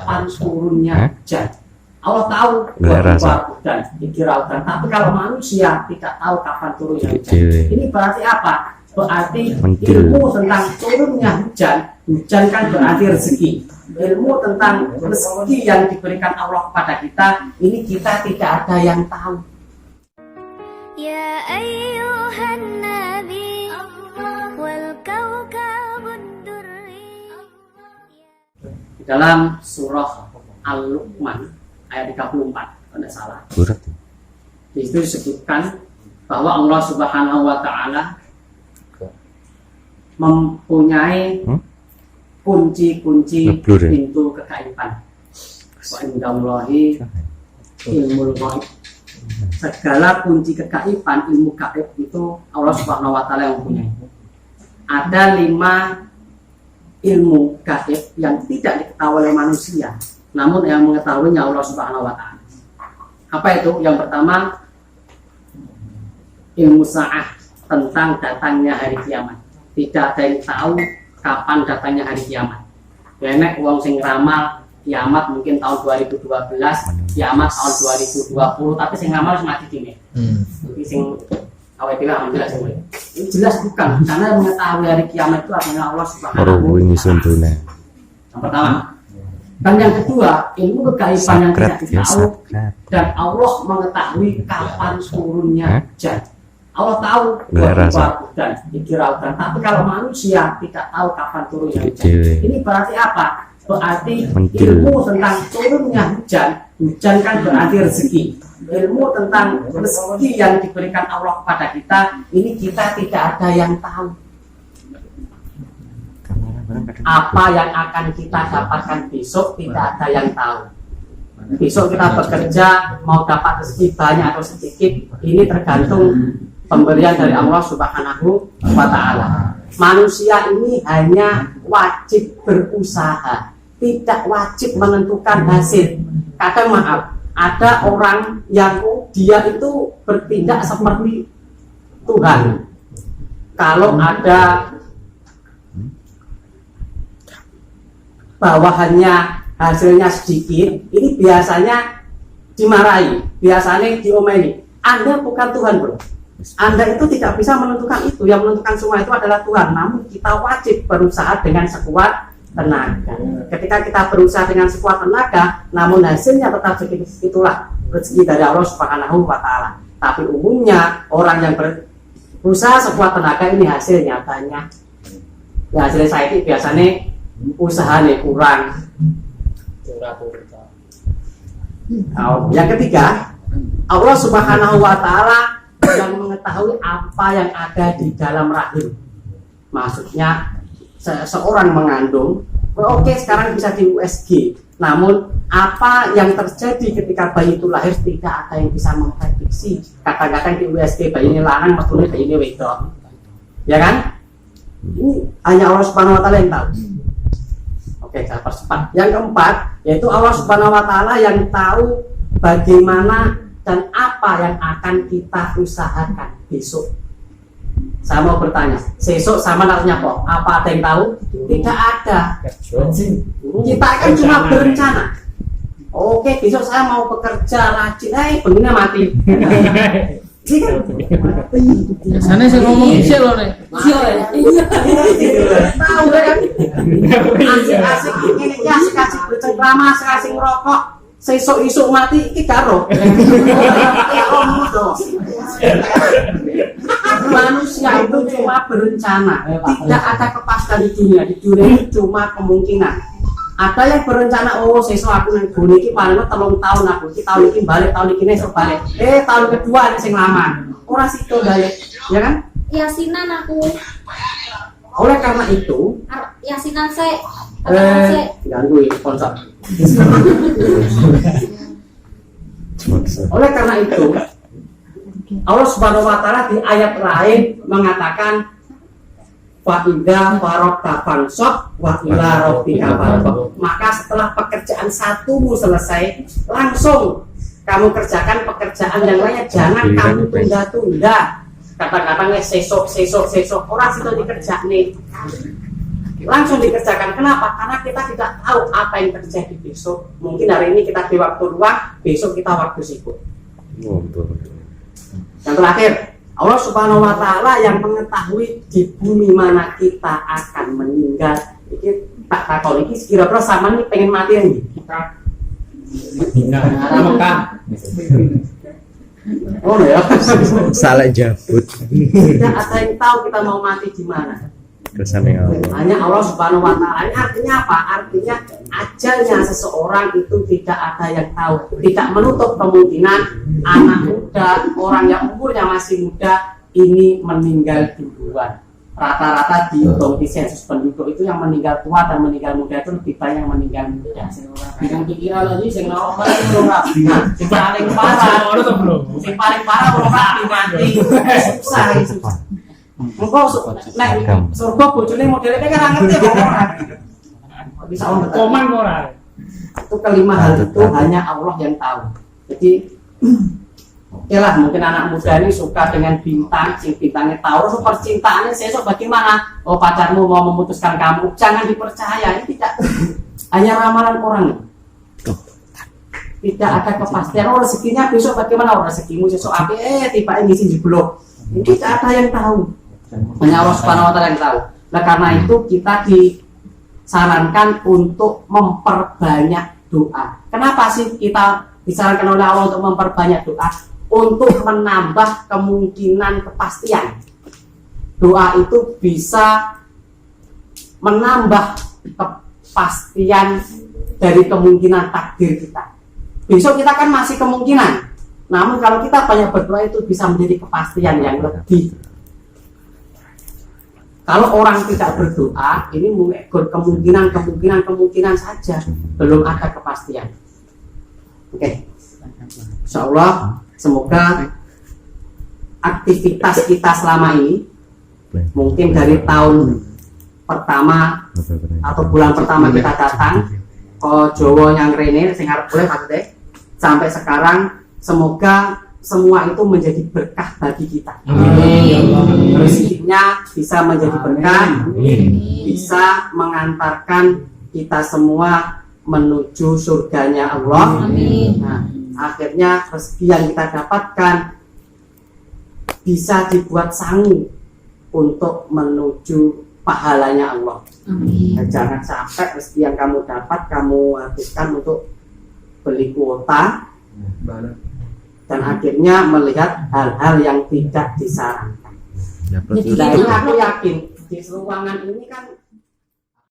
kapan turunnya hujan. Allah tahu dan dikiraukan, tapi kalau manusia tidak tahu kapan turunnya hujan. Ini berarti apa? Berarti ilmu tentang turunnya hujan. Hujan kan berarti rezeki. Ilmu tentang rezeki yang diberikan Allah kepada kita, ini kita tidak ada yang tahu. Ya ayyuhan nabi wal kawkabud durri. Di dalam surah Al-Luqman ayat 34 kalau tidak salah. Di situ disebutkan bahwa Allah Subhanahu wa taala mempunyai kunci-kunci pintu kegaiban. Wa indallahi ilmul ghaib. Segala kunci kegaiban, ilmu gaib itu Allah Subhanahu wa taala yang mempunyai. Ada 5 ilmu gaib yang tidak diketahui oleh manusia, namun yang mengetahuinya Allah Subhanahu wa taala. Apa itu? Yang pertama, ilmu sa'ah, tentang datangnya hari kiamat. Tidak ada yang tahu kapan datangnya hari kiamat. Banyak wong sing ramal kiamat mungkin tahun 2012, kiamat tahun 2020, tapi sing ramal wis mati dhewe. Jadi sing awake dhewe jelas semua. Ini jelas bukan, karena mengetahui hari kiamat itu adalah Allah Subhanahu wa taala. Yang pertama. Dan yang kedua, ilmu kegaiban yang tidak ditahu, dan Allah mengetahui kapan turunnya hujan. Allah tahu dan dikiraukan, tapi kalau manusia tidak tahu kapan turunnya hujan. Ini berarti apa? Berarti ilmu tentang turunnya hujan. Hujan kan berarti rezeki. Ilmu tentang rezeki yang diberikan Allah kepada kita, ini kita tidak ada yang tahu. Apa yang akan kita dapatkan besok tidak ada yang tahu. Besok kita bekerja mau dapat rezeki banyak atau sedikit, ini tergantung pemberian dari Allah Subhanahu wa taala. Manusia ini hanya wajib berusaha, tidak wajib menentukan hasil. Kadang maaf, ada orang yang dia itu bertindak seperti Tuhan. Kalau ada bawahannya hasilnya sedikit, ini biasanya dimarahi, biasanya diomeli. Anda bukan Tuhan, bro. Anda itu tidak bisa menentukan itu. Yang menentukan semua itu adalah Tuhan. Namun kita wajib berusaha dengan sekuat tenaga. Ketika kita berusaha dengan sekuat tenaga, namun hasilnya tetap sedikit, itulah rezeki dari Allah Subhanahu wa taala. Tapi umumnya orang yang berusaha sekuat tenaga ini hasilnya banyak. Ya, hasilnya saya itu biasanya usahanya kurang. Yang ketiga, Allah Subhanahu wa taala yang mengetahui apa yang ada di dalam rahim. Maksudnya seorang mengandung, oke sekarang bisa di USG, namun apa yang terjadi ketika bayi itu lahir tidak ada yang bisa memprediksi. Kadang-kadang di USG bayi ini lanang, maksudnya bayi ini wedok, ya kan? Ini hanya Allah Subhanahu wa taala yang tahu. Oke, saya percepat. Yang keempat, yaitu Allah Subhanahu wa taala yang tahu bagaimana dan apa yang akan kita usahakan besok. Saya mau bertanya, besok sama artinya kok? Apa ada yang tahu? Tidak ada. Kita kan cuma berencana. Oke, besok saya mau bekerja rajin, begini mati. Sana sih ngomong isi loh nih. Tahu kan? Asik-asik ini ya, asik-asik bercengkrama, asik-asik ngerokok. Sesuk-isuk mati iki karo. Ya omong dong. Manusia itu cuma berencana. Tidak ada kepastian di dunia. Di dunia ini cuma kemungkinan. Ada yang berencana, oh sesuk aku nang gone iki paling 3 tahun aku. Iki tahun iki balik, tahun iki esuk balik. Tahun kedua ini sing lama. Ora situ balik, ya kan? Yasinan aku. Oleh karena itu, Yasinan se. ganggu sponsor. Oleh karena itu, Allah Subhanahu wa taala di ayat lain mengatakan fa idza faragta fansab wa ila rabbika farghab. Maka setelah pekerjaan satumu selesai, langsung kamu kerjakan pekerjaan yang lainnya, jangan kamu tunda-tunda. Kata-katanya sesok orang situ dikerja nih. langsung dikerjakan. Kenapa? Karena kita tidak tahu apa yang terjadi besok. Mungkin hari ini kita di waktu luang, besok kita waktu sibuk. Yang terakhir, Allah Subhanahu wa Ta'ala yang mengetahui di bumi mana kita akan meninggal. Ini tak takon ini kira-kira sama nih pengen mati yang ini. Oh ya. Salah jabut. Tidak ada yang tahu kita mau mati di mana. Kersane Allah. Hanya Allah Subhanahu wa Ta'ala. Ini artinya apa? Artinya ajalnya seseorang itu tidak ada yang tahu. Tidak menutup kemungkinan anak muda, orang yang umurnya masih muda ini meninggal duluan. Rata-rata dihitung di sensus penduduk itu yang meninggal tua dan meninggal muda itu lebih banyak yang meninggal muda. Yang pikiran lagi, yang normal itu belum rapi. Yang paling parah, yang paling parah belum rapi mati. Susah. Engkau naik surga bojone modelnya kan ngerti kok ora. Bisa on Koman ora. Itu kelima hal itu hanya Allah yang tahu. Jadi oke lah, mungkin anak muda ini suka dengan bintang, sing bintangnya tahu, so percintaannya besok bagaimana? Oh pacarmu mau memutuskan kamu, jangan dipercaya, ini tidak hanya ramalan orang. Tidak ada kepastian, oh rezekinya besok bagaimana? Oh rezekimu besok apa? Tiba ini sih jeblok. Ini tidak ada yang tahu. Hanya Allah Subhanahu wa Ta'ala yang tahu. Nah karena itu kita disarankan untuk memperbanyak doa. Kenapa sih kita disarankan oleh Allah untuk memperbanyak doa? Untuk menambah kemungkinan kepastian. Doa itu bisa menambah kepastian dari kemungkinan takdir kita. Besok kita kan masih kemungkinan. Namun kalau kita banyak berdoa itu bisa menjadi kepastian yang lebih. Kalau orang tidak berdoa, ini mengukur kemungkinan saja, belum ada kepastian. Oke, Insya Allah, semoga aktivitas kita selama ini, mungkin dari tahun pertama atau bulan pertama kita datang ke Jawa yang Rene, sing arep boleh maksudnya, sampai sekarang, semoga semua itu menjadi berkah bagi kita. Rezekinya bisa menjadi berkah, bisa mengantarkan kita semua menuju surganya Allah. Nah, akhirnya rezeki yang kita dapatkan bisa dibuat sanggup untuk menuju pahalanya Allah. Nah, jangan sampai rezeki yang kamu dapat kamu habiskan untuk beli kuota dan akhirnya melihat hal-hal yang tidak disarankan. Nah, ini aku yakin di ruangan ini kan